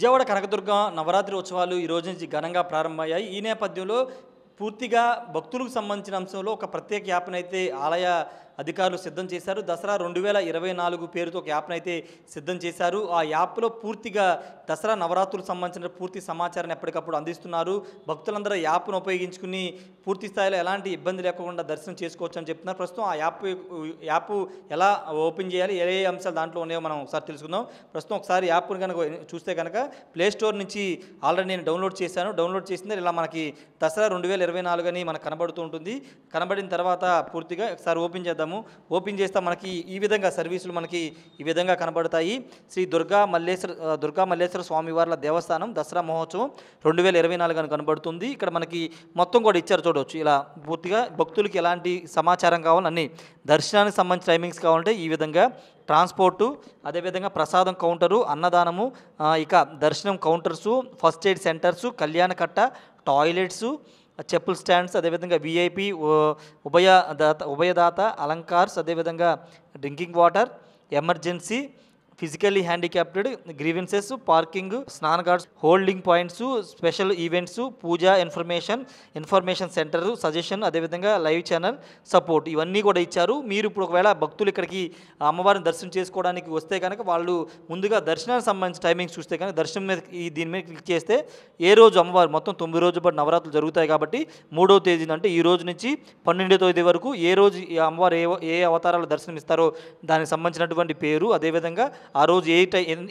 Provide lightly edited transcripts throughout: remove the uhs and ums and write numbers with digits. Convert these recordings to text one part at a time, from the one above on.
విజయవాడ కనకదుర్గ నవరాత్రి ఉత్సవాలు ఈ రోజు నుంచి ఘనంగా ప్రారంభమయ్యాయి. ఈ నేపథ్యంలో పూర్తిగా భక్తులకు సంబంధించిన అంశంలో ఒక ప్రత్యేక యాప్‌నైతే ఆలయ అధికారులు సిద్ధం చేశారు. దసరా 2024 పేరుతో ఒక యాప్‌నైతే సిద్ధం చేశారు. ఆ యాప్‌లో పూర్తిగా దసరా నవరాత్రులకు సంబంధించిన పూర్తి సమాచారాన్ని ఎప్పటికప్పుడు అందిస్తున్నారు. భక్తులందరూ యాప్‌ను ఉపయోగించుకుని పూర్తి స్థాయిలో ఎలాంటి ఇబ్బంది లేకుండా దర్శనం చేసుకోవచ్చని చెప్తున్నారు. ప్రస్తుతం ఆ యాప్ ఎలా ఓపెన్ చేయాలి, ఏ ఏ అంశాలు దాంట్లో ఉన్నాయో మనం ఒకసారి తెలుసుకుందాం. ప్రస్తుతం ఒకసారి యాప్‌ని కనుక చూస్తే కనుక ప్లే స్టోర్ నుంచి ఆల్రెడీ నేను డౌన్లోడ్ చేశాను. డౌన్లోడ్ చేసింది ఇలా మనకి దసరా 2024 అని మనకు కనబడుతూ ఉంటుంది. కనబడిన తర్వాత పూర్తిగా ఒకసారి ఓపెన్ చేద్దాము. ఓపెన్ చేస్తే మనకి ఈ విధంగా సర్వీసులు మనకి ఈ విధంగా కనబడతాయి. శ్రీ దుర్గా మల్లేశ్వర స్వామివార్ల దేవస్థానం దసరా మహోత్సవం 2024 అని కనబడుతుంది. ఇక్కడ మనకి మొత్తం కూడా ఇచ్చారు చూడవచ్చు. ఇలా పూర్తిగా భక్తులకి ఎలాంటి సమాచారం కావాలి, అన్ని దర్శనానికి సంబంధించిన టైమింగ్స్ కావాలంటే ఈ విధంగా ట్రాన్స్పోర్టు, అదేవిధంగా ప్రసాదం కౌంటరు, అన్నదానము, ఇక దర్శనం కౌంటర్సు, ఫస్ట్ ఎయిడ్ సెంటర్సు, కళ్యాణకట్ట, టాయిలెట్సు, చెప్పుల్ స్టాండ్స్, అదేవిధంగా విఐపి ఉభయదాత అలంకార్స్, అదేవిధంగా drinking water, emergency, physically handicapped, grievances, parking, స్నాన guards, holding points, special events, పూజా ఇన్ఫర్మేషన్ సెంటర్, సజెషన్, అదేవిధంగా లైవ్ ఛానల్ సపోర్ట్ ఇవన్నీ కూడా ఇచ్చారు. మీరు ఇప్పుడు ఒకవేళ భక్తులు ఇక్కడికి అమ్మవారిని దర్శనం చేసుకోవడానికి వస్తే కనుక వాళ్ళు ముందుగా దర్శనానికి సంబంధించిన టైమింగ్స్ చూస్తే కనుక దర్శనం మీద దీని మీద క్లిక్ చేస్తే ఏ రోజు అమ్మవారు మొత్తం 9 రోజుల పాటు నవరాత్రులు జరుగుతాయి కాబట్టి 3వ తేదీన అంటే ఈ రోజు నుంచి 12వ తేదీ వరకు ఏ రోజు ఈ అమ్మవారు ఏ అవతారాలు దర్శనం ఇస్తారో దానికి సంబంధించినటువంటి పేరు, అదేవిధంగా ఆ రోజు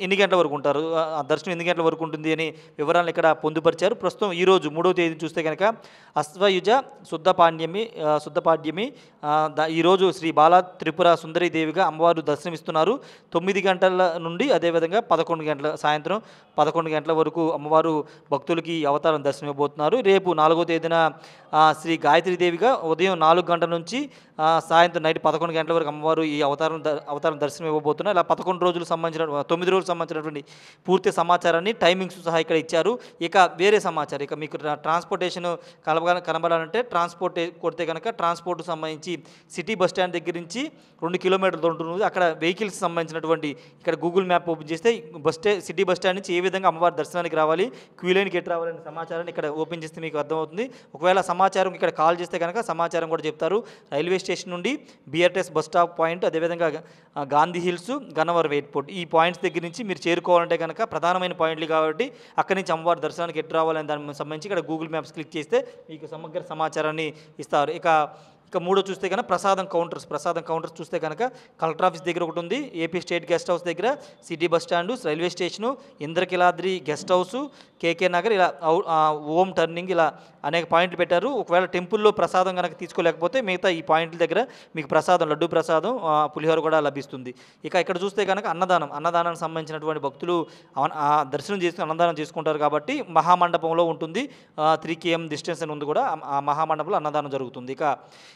ఎన్ని గంటల వరకు ఉంటారు, ఆ దర్శనం ఎన్ని గంటల వరకు ఉంటుంది అని వివరాలను ఇక్కడ పొందుపరిచారు. ప్రస్తుతం ఈరోజు 3వ తేదీ చూస్తే కనుక అశ్వయుజ శుద్ధపాడ్యమి ఈరోజు శ్రీ బాలా త్రిపుర సుందరి దేవిగా అమ్మవారు దర్శనమిస్తున్నారు. 9 గంటల నుండి అదేవిధంగా 11 గంటల సాయంత్రం 11 గంటల వరకు అమ్మవారు భక్తులకి అవతారం దర్శనం ఇవ్వబోతున్నారు. రేపు 4వ తేదీన శ్రీ గాయత్రి దేవిగా ఉదయం 4 గంటల నుంచి సాయంత్రం నైట్ 11 గంటల వరకు అమ్మవారు ఈ అవతారం దర్శనం ఇవ్వబోతున్నారు. ఇలా 11 రోజులు సంబంధించిన 9 రోజులు సంబంధించినటువంటి పూర్తి సమాచారాన్ని టైమింగ్స్ సహా ఇక్కడ ఇచ్చారు. ఇక వేరే సమాచారం ఇక మీకు ట్రాన్స్పోర్టేషన్ కనబడాలంటే ట్రాన్స్పోర్ట్ కొడితే కనుక ట్రాన్స్పోర్ట్కి సంబంధించి సిటీ బస్ స్టాండ్ దగ్గర నుంచి 2 కిలోమీటర్లు ఉంటుంది. అక్కడ వెహికల్స్ సంబంధించినటువంటి ఇక్కడ గూగుల్ మ్యాప్ ఓపెన్ చేస్తే సిటీ బస్ స్టాండ్ నుంచి ఏ విధంగా అమ్మవారి దర్శనానికి రావాలి, క్యూ లైన్కి ఎటు రావాలనే సమాచారాన్ని ఇక్కడ ఓపెన్ చేస్తే మీకు అర్థమవుతుంది. ఒకవేళ సమాచారం ఇక్కడ కాల్ చేస్తే కనుక సమాచారం కూడా చెప్తారు. రైల్వే స్టేషన్ నుండి బిఆర్టీఎస్ బస్ స్టాప్ పాయింట్, అదేవిధంగా గాంధీ హిల్స్, గన్నవరం ఎయిర్పోర్ట్ ఈ పాయింట్స్ దగ్గర నుంచి మీరు చేరుకోవాలంటే కనుక ప్రధానమైన పాయింట్లు కాబట్టి అక్కడి నుంచి అమ్మవారి దర్శనానికి ఎటు రావాలని దానికి సంబంధించి ఇక్కడ గూగుల్ మ్యాప్స్ క్లిక్ చేస్తే మీకు సమగ్ర సమాచారాన్ని ఇస్తారు. ఇక 3 చూస్తే కనుక ప్రసాదం కౌంటర్స్ చూస్తే కనుక కలెక్టర్ ఆఫీస్ దగ్గర ఒకటి ఉంది, ఏపీ స్టేట్ గెస్ట్ హౌస్ దగ్గర, city bus stand, railway station, Indrakeeladri guest house, KK Nagar, ఇలా ఓం టర్నింగ్, ఇలా అనేక పాయింట్లు పెట్టారు. ఒకవేళ టెంపుల్లో ప్రసాదం కనుక తీసుకోలేకపోతే మిగతా ఈ పాయింట్ల దగ్గర మీకు ప్రసాదం, లడ్డు ప్రసాదం, పులిహోర కూడా లభిస్తుంది. ఇక ఇక్కడ చూస్తే కనుక అన్నదానానికి సంబంధించినటువంటి భక్తులు దర్శనం చేసుకుని అన్నదానం చేసుకుంటారు కాబట్టి మహామండపంలో ఉంటుంది. 3 km డిస్టెన్స్ అని ఉంది కూడా, ఆ మహామండపంలో అన్నదానం జరుగుతుంది.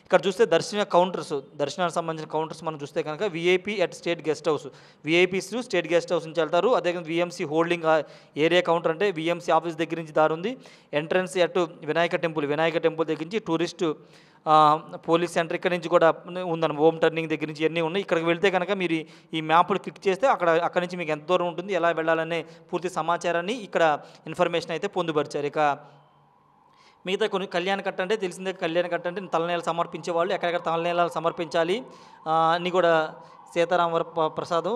ఇక్కడ చూస్తే దర్శనానికి సంబంధించిన కౌంటర్స్ మనం చూస్తే కనుక VIP at state guest house, VIPs state guest house నుంచి వెళ్తారు. అదేవిధంగా విఎంసీ హోల్డింగ్ ఏరియా కౌంటర్ అంటే విఎంసీ ఆఫీస్ దగ్గర నుంచి దారి ఉంది. ఎంట్రన్స్ అటు వినాయక టెంపుల్ దగ్గర నుంచి టూరిస్ట్ పోలీస్ సెంటర్ ఇక్కడ నుంచి కూడా ఉందన్న, హోమ్ టర్నింగ్ దగ్గర నుంచి ఇవన్నీ ఉన్నాయి. ఇక్కడికి వెళ్తే కనుక మీరు ఈ మ్యాప్లు క్లిక్ చేస్తే అక్కడ నుంచి మీకు ఎంత దూరం ఉంటుంది, ఎలా వెళ్ళాలనే పూర్తి సమాచారాన్ని ఇక్కడ ఇన్ఫర్మేషన్ అయితే పొందుపరిచారు. ఇక మిగతా కొన్ని కళ్యాణకట్ట అంటే తెలిసిందే, కళ్యాణకట్ట అంటే తలనీలాలు సమర్పించేవాళ్ళు ఎక్కడెక్కడ తలనీలాలు సమర్పించాలి అన్నీ కూడా సీతారామవర ప్రసాదం,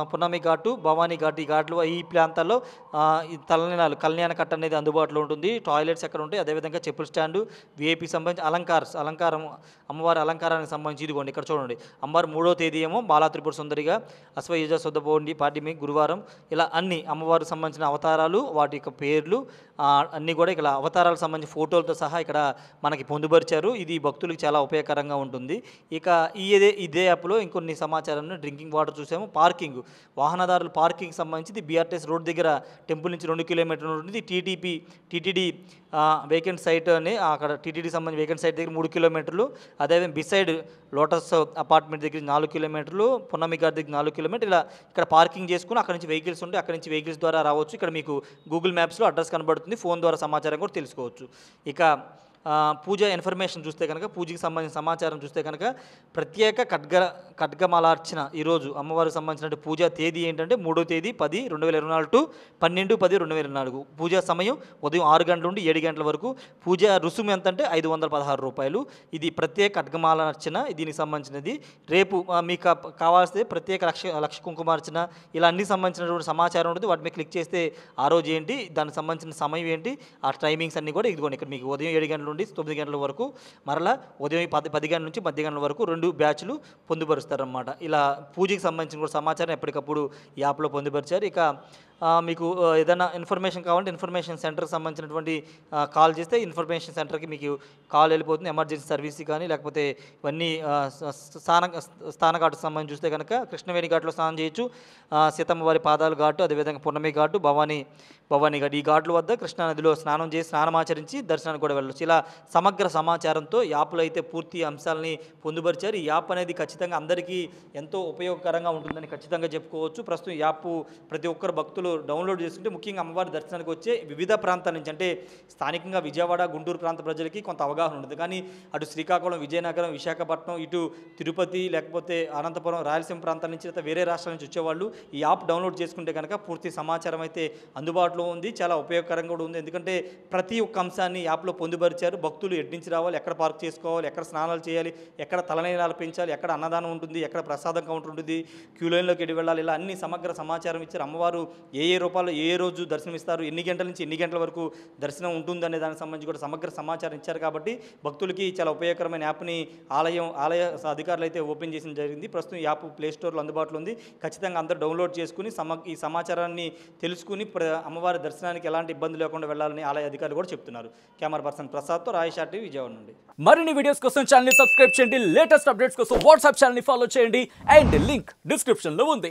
పున్నమి ఘాటు, భవానీ ఘాటు ఈ ఘాట్లు ఈ ప్రాంతాల్లో ఈ కళ్యాణకట్ట అనేది అందుబాటులో ఉంటుంది. టాయిలెట్స్ ఎక్కడ ఉంటాయి, అదేవిధంగా చెప్పుల స్టాండు, విఐపి సంబంధించి అలంకారం అమ్మవారి అలంకారానికి సంబంధించి ఇదిగోండి ఇక్కడ చూడండి. అమ్మవారు 3వ తేదీ ఏమో బాలా త్రిపుర సుందరిగా, అశ్వయుజ శుద్ధ పాడ్యమి గురువారం, ఇలా అన్ని అమ్మవారికి సంబంధించిన అవతారాలు వాటి యొక్క పేర్లు అన్నీ కూడా ఇక్కడ అవతారాలకు సంబంధించిన ఫోటోలతో సహా ఇక్కడ మనకి పొందుపరిచారు. ఇది భక్తులకు చాలా ఉపయోగకరంగా ఉంటుంది. ఇక ఇదే యాప్లో ఇంకొన్ని సమాచారాన్ని డ్రింకింగ్ వాటర్ చూసాము. వాహనదారులు పార్కింగ్ సంబంధించి బీఆర్టీఎస్ రోడ్ దగ్గర టెంపుల్ నుంచి 2 కిలోమీటర్లు ఉంటుంది. టీటీడీ వేకెంట్ సైట్ అని అక్కడ టీటీడీ సంబంధించి వేకెంట్ సైట్ దగ్గర 3 కిలోమీటర్లు, అదేవిధంగా బిసైడ్ లోటస్ అపార్ట్మెంట్ దగ్గర 4 కిలోమీటర్లు, పున్నమి గారి దగ్గర 4 కిలోమీటర్లు, ఇలా ఇక్కడ పార్కింగ్ చేసుకుని అక్కడ నుంచి వెహికల్స్ ఉంటే అక్కడ నుంచి వెహికల్స్ ద్వారా రావచ్చు. ఇక్కడ మీకు గూగుల్ మ్యాప్స్లో అడ్రస్ కనబడుతుంది, ఫోన్ ద్వారా సమాచారం కూడా తెలుసుకోవచ్చు. ఇక పూజ ఇన్ఫర్మేషన్ చూస్తే కనుక పూజకి సంబంధించిన సమాచారం చూస్తే కనుక ప్రత్యేక ఖడ్గమాలార్చన ఈరోజు అమ్మవారికి సంబంధించిన పూజా తేదీ ఏంటంటే 3వ తేదీ 10/2024 టు 12/10/2024. పూజా సమయం ఉదయం 6 గంటల నుండి 7 గంటల వరకు. పూజ రుసుము ఎంత అంటే 516 రూపాయలు. ఇది ప్రత్యేక ఖడ్గమాలార్చన, దీనికి సంబంధించినది. రేపు మీకు కావాల్సిన ప్రత్యేక లక్ష కుంకుమార్చన ఇలా అన్ని సంబంధించినటువంటి సమాచారం ఉంటుంది. వాటి మీద క్లిక్ చేస్తే ఆ రోజు ఏంటి, దానికి సంబంధించిన సమయం ఏంటి, ఆ టైమింగ్స్ అన్నీ కూడా ఇదిగోండి ఇక్కడ మీకు ఉదయం 7 గంటల నుండి 9 గంటల వరకు, మరలా ఉదయం 10 గంటల నుంచి 10 గంటల వరకు 2 బ్యాచ్లు పొందుపరుస్తారన్నమాట. ఇలా పూజకి సంబంధించిన కూడా సమాచారం ఎప్పటికప్పుడు ఈ యాప్లో పొందుపరిచారు. ఇక మీకు ఏదైనా ఇన్ఫర్మేషన్ కావాలంటే ఇన్ఫర్మేషన్ సెంటర్కి సంబంధించినటువంటి కాల్ చేస్తే ఇన్ఫర్మేషన్ సెంటర్కి మీకు కాల్ వెళ్ళిపోతుంది. ఎమర్జెన్సీ సర్వీస్ కానీ లేకపోతే ఇవన్నీ స్థానఘాటుకు సంబంధించి చూస్తే కనుక కృష్ణవేణి ఘాట్లో స్నానం చేయొచ్చు. సీతమ్మ వారి పాదాల ఘాటు, అదేవిధంగా పున్నమి ఘాటు, భవానీ ఘాట్, ఈ ఘాట్ల వద్ద కృష్ణానదిలో స్నానం చేసి స్నానమాచరించి దర్శనానికి కూడా వెళ్ళొచ్చు. ఇలా సమగ్ర సమాచారంతో యాప్లో అయితే పూర్తి అంశాలని పొందుపరిచారు. ఈ యాప్ అనేది ఖచ్చితంగా అందరికీ ఎంతో ఉపయోగకరంగా ఉంటుందని ఖచ్చితంగా చెప్పుకోవచ్చు. ప్రస్తుతం ఈ యాప్ ప్రతి ఒక్కరు భక్తులు డౌన్లోడ్ చేసుకుంటే ముఖ్యంగా అమ్మవారి దర్శనానికి వచ్చే వివిధ ప్రాంతాల నుంచి, అంటే స్థానికంగా విజయవాడ గుంటూరు ప్రాంత ప్రజలకి కొంత అవగాహన ఉంటుంది. కానీ అటు శ్రీకాకుళం, విజయనగరం, విశాఖపట్నం, ఇటు తిరుపతి, లేకపోతే అనంతపురం, రాయలసీమ ప్రాంతాల నుంచి లేదా వేరే రాష్ట్రాల నుంచి వచ్చేవాళ్ళు ఈ యాప్ డౌన్లోడ్ చేసుకుంటే కనుక పూర్తి సమాచారం అయితే అందుబాటులో ఉంది. చాలా ఉపయోగకరంగా కూడా ఉంది. ఎందుకంటే ప్రతి ఒక్క అంశాన్ని యాప్లో పొందుపరిచారు. భక్తులు ఎటు నుంచి రావాలి, ఎక్కడ పార్క్ చేసుకోవాలి, ఎక్కడ స్నానాలు చేయాలి, ఎక్కడ తలనీలాలు పెంచాలి, ఎక్కడ అన్నదానం ఉంటుంది, ఎక్కడ ప్రసాదం కౌంటర్ ఉంటుంది, క్యూ లైన్లోకి ఎటు వెళ్ళాలి, ఇలా అన్ని సమగ్ర సమాచారం ఇచ్చారు. అమ్మవారు ఏ రూపాల్లో ఏ రోజు దర్శనం ఇస్తారు, ఎన్ని గంటల నుంచి ఎన్ని గంటల వరకు దర్శనం ఉంటుంది అనే దానికి సంబంధించి కూడా సమగ్ర సమాచారం ఇచ్చారు. కాబట్టి భక్తులకి చాలా ఉపయోగకరమైన యాప్ని ఆలయ అధికారులు అయితే ఓపెన్ చేసిన జరిగింది. ప్రస్తుతం ఈ యాప్ ప్లేస్టోర్లో అందుబాటులో ఉంది. ఖచ్చితంగా అందరూ డౌన్లోడ్ చేసుకుని ఈ సమాచారాన్ని తెలుసుకుని అమ్మవారి దర్శనానికి ఎలాంటి ఇబ్బంది లేకుండా వెళ్ళాలని ఆలయ అధికారులు కూడా చెప్తున్నారు. కెమెరా పర్సన్ ప్రసాద్తో రాయేషా టీవీ, విజయవాడ నుండి. మరిన్ని వీడియోస్ కోసం ఛానల్ ని సబ్స్క్రైబ్ చేయండి. లేటెస్ట్ అప్డేట్స్ కోసం వాట్సాప్ ఛానల్ ని ఫాలో చేయండి. అండ్ లింక్ డిస్క్రిప్షన్ లో ఉంది.